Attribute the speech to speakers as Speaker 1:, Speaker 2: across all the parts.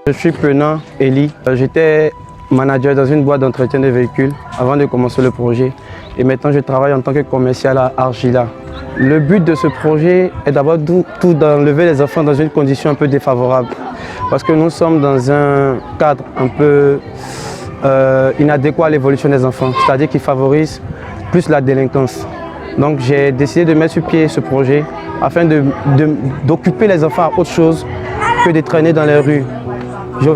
Speaker 1: Je suis Pena Eli. J'étais manager dans une boîte d'entretien de véhicules avant de commencer le projet. Et maintenant, je travaille en tant que commercial à Argila. Le but de ce projet est d'abord tout d'enlever les enfants dans une condition un peu défavorable. Parce que nous sommes dans un cadre un peu inadéquat à l'évolution des enfants. C'est-à-dire qui favorise plus la délinquance. Donc j'ai décidé de mettre sur pied ce projet afin d'occuper les enfants à autre chose que de traîner dans les rues.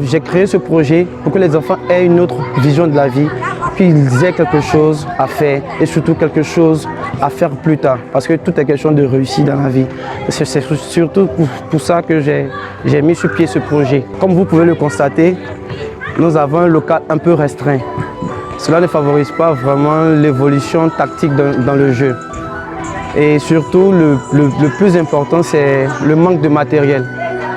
Speaker 1: J'ai créé ce projet pour que les enfants aient une autre vision de la vie, qu'ils aient quelque chose à faire et surtout quelque chose à faire plus tard. Parce que tout est question de réussite dans la vie. C'est surtout pour ça que j'ai mis sur pied ce projet. Comme vous pouvez le constater, nous avons un local un peu restreint. Cela ne favorise pas vraiment l'évolution tactique dans le jeu. Et surtout, le plus important, c'est le manque de matériel.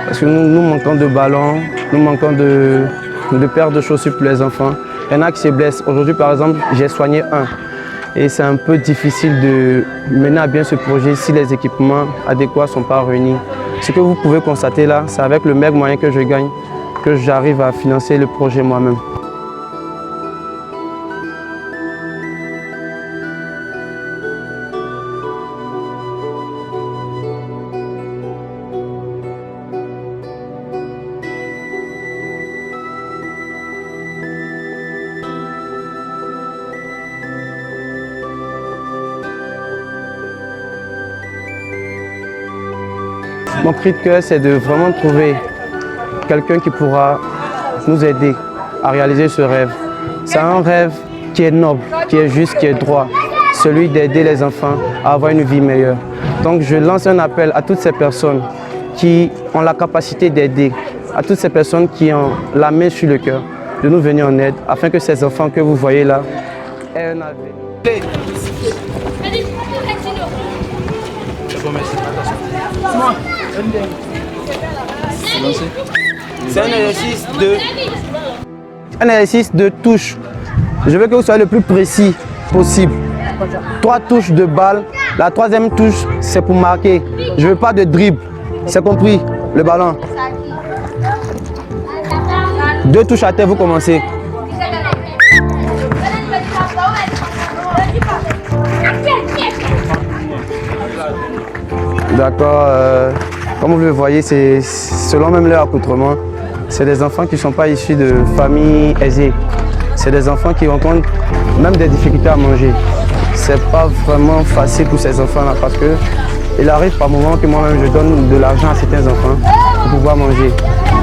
Speaker 1: Parce que nous manquons de ballons, nous manquons de paires de chaussures pour les enfants. Il y en a qui se blessent. Aujourd'hui, par exemple, j'ai soigné un. Et c'est un peu difficile de mener à bien ce projet si les équipements adéquats ne sont pas réunis. Ce que vous pouvez constater là, c'est avec le maigre moyen que je gagne que j'arrive à financer le projet moi-même. Mon cri de cœur, c'est de vraiment trouver quelqu'un qui pourra nous aider à réaliser ce rêve. C'est un rêve qui est noble, qui est juste, qui est droit, celui d'aider les enfants à avoir une vie meilleure. Donc je lance un appel à toutes ces personnes qui ont la capacité d'aider, à toutes ces personnes qui ont la main sur le cœur, de nous venir en aide afin que ces enfants que vous voyez là aient un avenir. C'est un exercice de touche. Je veux que vous soyez le plus précis possible. 3 touches de balle. La 3e touche, c'est pour marquer. Je veux pas de dribble. C'est compris, le ballon. 2 touches à terre, vous commencez. D'accord. Comme vous le voyez, c'est selon même leur accoutrement. C'est des enfants qui ne sont pas issus de familles aisées. C'est des enfants qui rencontrent même des difficultés à manger. C'est pas vraiment facile pour ces enfants-là parce qu'il arrive par moments que moi-même je donne de l'argent à certains enfants pour pouvoir manger.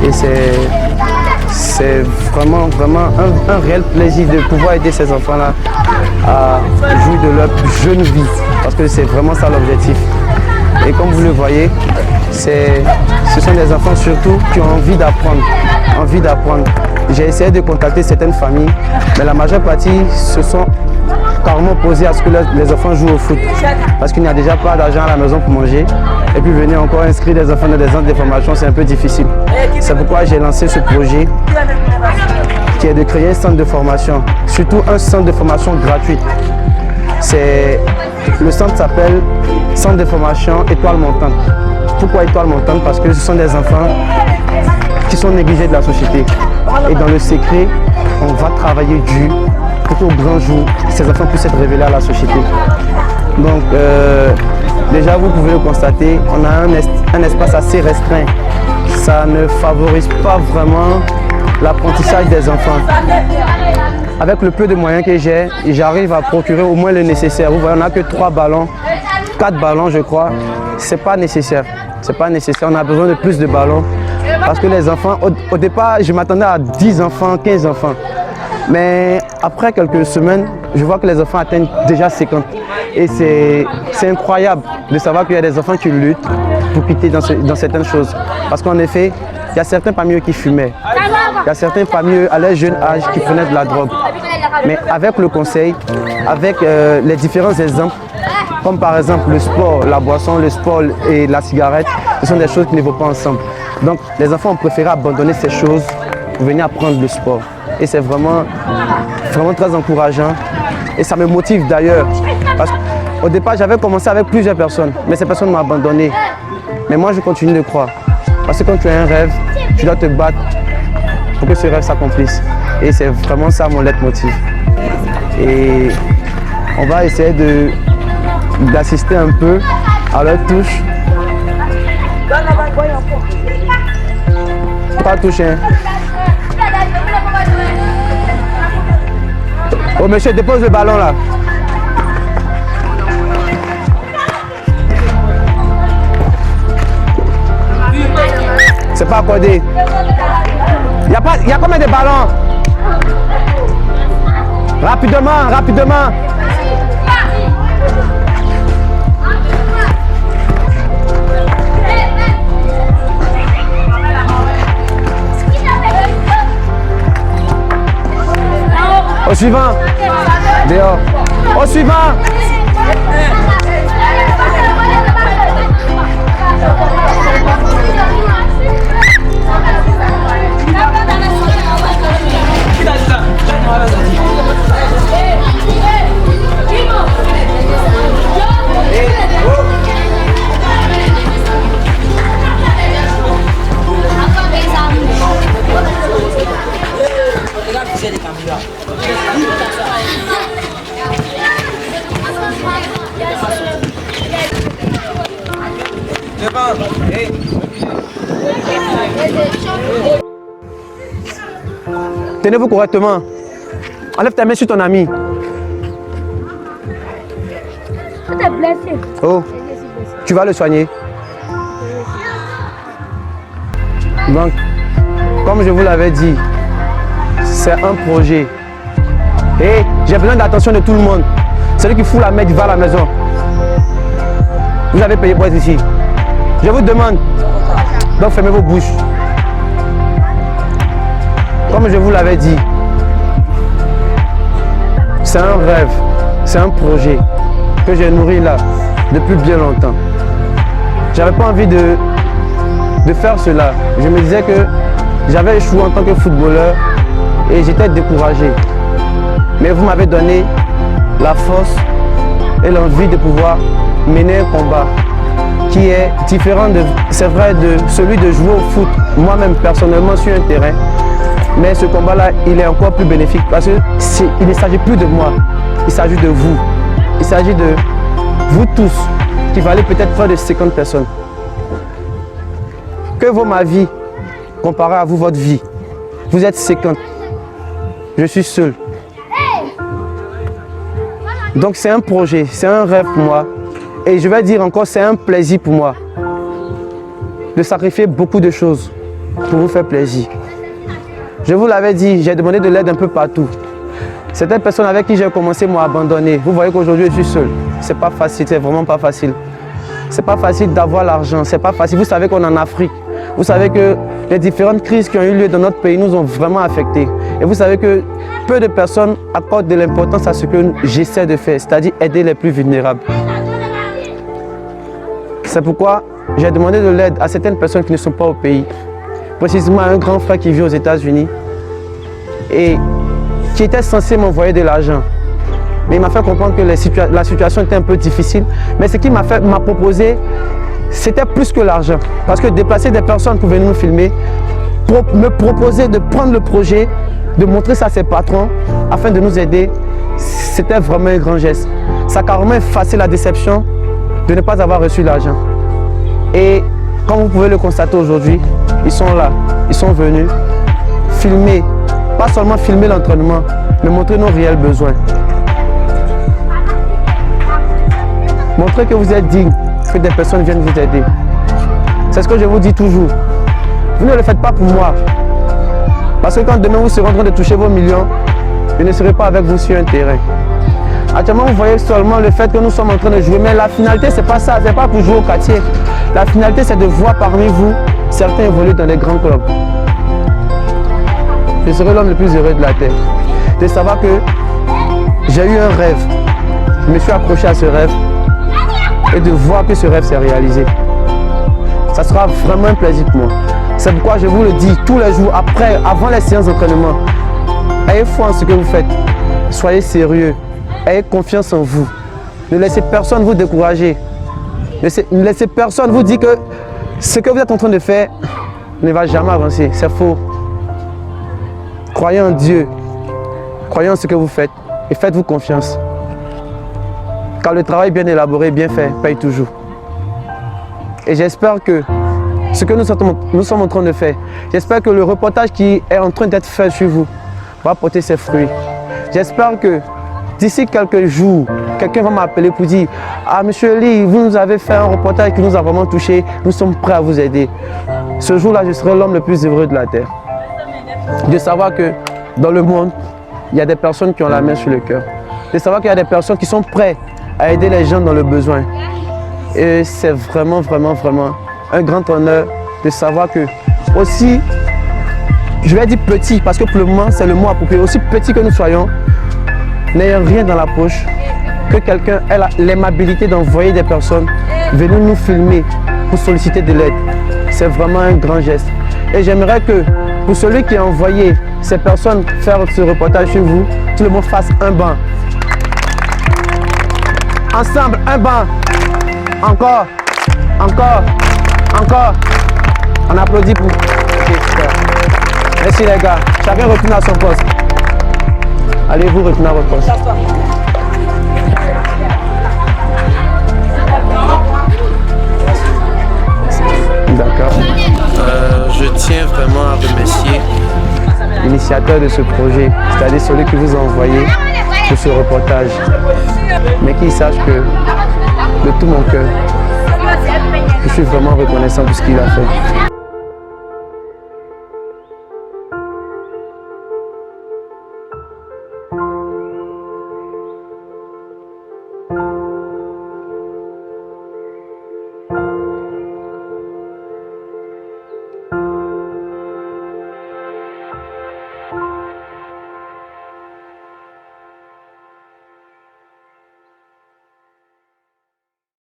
Speaker 1: Et c'est vraiment un réel plaisir de pouvoir aider ces enfants-là à jouir de leur jeune vie parce que c'est vraiment ça l'objectif. Et comme vous le voyez, ce sont des enfants surtout qui ont envie d'apprendre. J'ai essayé de contacter certaines familles, mais la majeure partie se sont carrément opposés à ce que les enfants jouent au foot. Parce qu'il n'y a déjà pas d'argent à la maison pour manger. Et puis venir encore inscrire des enfants dans des centres de formation, c'est un peu difficile. C'est pourquoi j'ai lancé ce projet qui est de créer un centre de formation, surtout un centre de formation gratuit. Le centre s'appelle Centre de formation Étoile Montante. Pourquoi Étoile Montante? Parce que ce sont des enfants qui sont négligés de la société. Et dans le secret, on va travailler dur pour qu'au grand jour, ces enfants puissent être révélés à la société. Donc, déjà, vous pouvez le constater, on a un espace assez restreint. Ça ne favorise pas vraiment l'apprentissage des enfants. Avec le peu de moyens que j'ai, j'arrive à procurer au moins le nécessaire. Vous voyez, on n'a que 3 ballons, 4 ballons je crois. C'est pas nécessaire. C'est pas nécessaire. On a besoin de plus de ballons. Parce que les enfants, au départ, je m'attendais à 10 enfants, 15 enfants. Mais après quelques semaines, je vois que les enfants atteignent déjà 50. Et c'est incroyable de savoir qu'il y a des enfants qui luttent pour quitter dans certaines choses. Parce qu'en effet, il y a certains parmi eux qui fumaient. Il y a certains parmi eux à leur jeune âge qui prenaient de la drogue. Mais avec le conseil, avec les différents exemples, comme par exemple le sport, la boisson, le sport et la cigarette, ce sont des choses qui ne vont pas ensemble. Donc les enfants ont préféré abandonner ces choses pour venir apprendre le sport. Et c'est vraiment très encourageant. Et ça me motive d'ailleurs. Parce qu'au départ, j'avais commencé avec plusieurs personnes, mais ces personnes m'ont abandonné. Mais moi, je continue de croire. Parce que quand tu as un rêve, tu dois te battre pour que ce rêve s'accomplisse. Et c'est vraiment ça mon leitmotiv. Et on va essayer d'assister un peu à leur touche. Pas touche, hein. Oh monsieur, dépose le ballon là. C'est pas accordé. Il y a combien de ballons? Rapidement, rapidement. Au suivant. Dehors. Au suivant. Tenez-vous correctement. Enlève ta main sur ton ami.
Speaker 2: T'es blessé.
Speaker 1: Oh, tu vas le soigner. Donc, comme je vous l'avais dit, c'est un projet. Et j'ai besoin d'attention de tout le monde. Celui qui fout la main, il va à la maison. Vous avez payé pour être ici. Je vous demande, donc fermez vos bouches. Comme je vous l'avais dit, c'est un rêve, c'est un projet que j'ai nourri là depuis bien longtemps. J'avais pas envie de faire cela. Je me disais que j'avais échoué en tant que footballeur et j'étais découragé. Mais vous m'avez donné la force et l'envie de pouvoir mener un combat qui est différent, c'est vrai, de celui de jouer au foot moi-même personnellement sur un terrain. Mais ce combat-là, il est encore plus bénéfique parce qu'il ne s'agit plus de moi, il s'agit de vous. Il s'agit de vous tous qui valez peut-être près de 50 personnes. Que vaut ma vie comparé à vous, votre vie? Vous êtes 50. Je suis seul. Donc c'est un projet, c'est un rêve pour moi. Et je vais dire encore, c'est un plaisir pour moi de sacrifier beaucoup de choses pour vous faire plaisir. Je vous l'avais dit, j'ai demandé de l'aide un peu partout. Certaines personnes avec qui j'ai commencé m'ont abandonné. Vous voyez qu'aujourd'hui je suis seul. C'est pas facile, c'est vraiment pas facile. C'est pas facile d'avoir l'argent, c'est pas facile. Vous savez qu'on est en Afrique. Vous savez que les différentes crises qui ont eu lieu dans notre pays nous ont vraiment affectés. Et vous savez que peu de personnes accordent de l'importance à ce que j'essaie de faire, c'est-à-dire aider les plus vulnérables. C'est pourquoi j'ai demandé de l'aide à certaines personnes qui ne sont pas au pays. Précisément à un grand frère qui vit aux États-Unis et qui était censé m'envoyer de l'argent. Mais il m'a fait comprendre que la situation était un peu difficile. Mais ce qu'il m'a proposé, c'était plus que l'argent. Parce que déplacer des personnes pour venir nous filmer, me proposer de prendre le projet, de montrer ça à ses patrons afin de nous aider, c'était vraiment un grand geste. Ça a carrément effacé la déception de ne pas avoir reçu l'argent. Et comme vous pouvez le constater aujourd'hui, ils sont là, ils sont venus filmer, pas seulement filmer l'entraînement, mais montrer nos réels besoins. Montrer que vous êtes digne, que des personnes viennent vous aider. C'est ce que je vous dis toujours. Vous ne le faites pas pour moi. Parce que quand demain vous serez en train de toucher vos millions, je ne serai pas avec vous sur un terrain. Actuellement, vous voyez seulement le fait que nous sommes en train de jouer, mais la finalité, c'est pas ça, c'est pas pour jouer au quartier. La finalité, c'est de voir parmi vous certains évoluer dans les grands clubs. Je serai l'homme le plus heureux de la terre. De savoir que j'ai eu un rêve, je me suis accroché à ce rêve et de voir que ce rêve s'est réalisé. Ça sera vraiment un plaisir pour moi. C'est pourquoi je vous le dis tous les jours, avant les séances d'entraînement. Ayez foi en ce que vous faites. Soyez sérieux. Ayez confiance en vous. Ne laissez personne vous décourager. Ne laissez personne vous dire que ce que vous êtes en train de faire ne va jamais avancer. C'est faux. Croyez en Dieu. Croyez en ce que vous faites et faites-vous confiance. Car le travail bien élaboré, bien fait, paye toujours. Et j'espère que ce que nous sommes en train de faire, j'espère que le reportage qui est en train d'être fait sur vous va porter ses fruits. J'espère que d'ici quelques jours, quelqu'un va m'appeler pour dire « Ah, monsieur Lee, vous nous avez fait un reportage qui nous a vraiment touché, nous sommes prêts à vous aider. » Ce jour-là, je serai l'homme le plus heureux de la terre. De savoir que dans le monde, il y a des personnes qui ont la main sur le cœur. De savoir qu'il y a des personnes qui sont prêtes à aider les gens dans le besoin. Et c'est vraiment, vraiment, vraiment un grand honneur de savoir que aussi, je vais dire petit, parce que pour le moment, c'est le mot approprié, aussi petit que nous soyons, n'ayant rien dans la poche, que quelqu'un ait l'aimabilité d'envoyer des personnes venir nous filmer pour solliciter de l'aide. C'est vraiment un grand geste. Et j'aimerais que pour celui qui a envoyé ces personnes faire ce reportage chez vous, tout le monde fasse un banc. Ensemble, un banc. Encore, encore, encore. On applaudit pour... Okay, super. Merci les gars. Chacun retourne à son poste. Allez-vous retourner à votre poste. D'accord. Je tiens vraiment à remercier l'initiateur de ce projet, c'est-à-dire celui qui vous a envoyé pour ce reportage. Mais qu'il sache que de tout mon cœur, je suis vraiment reconnaissant de ce qu'il a fait.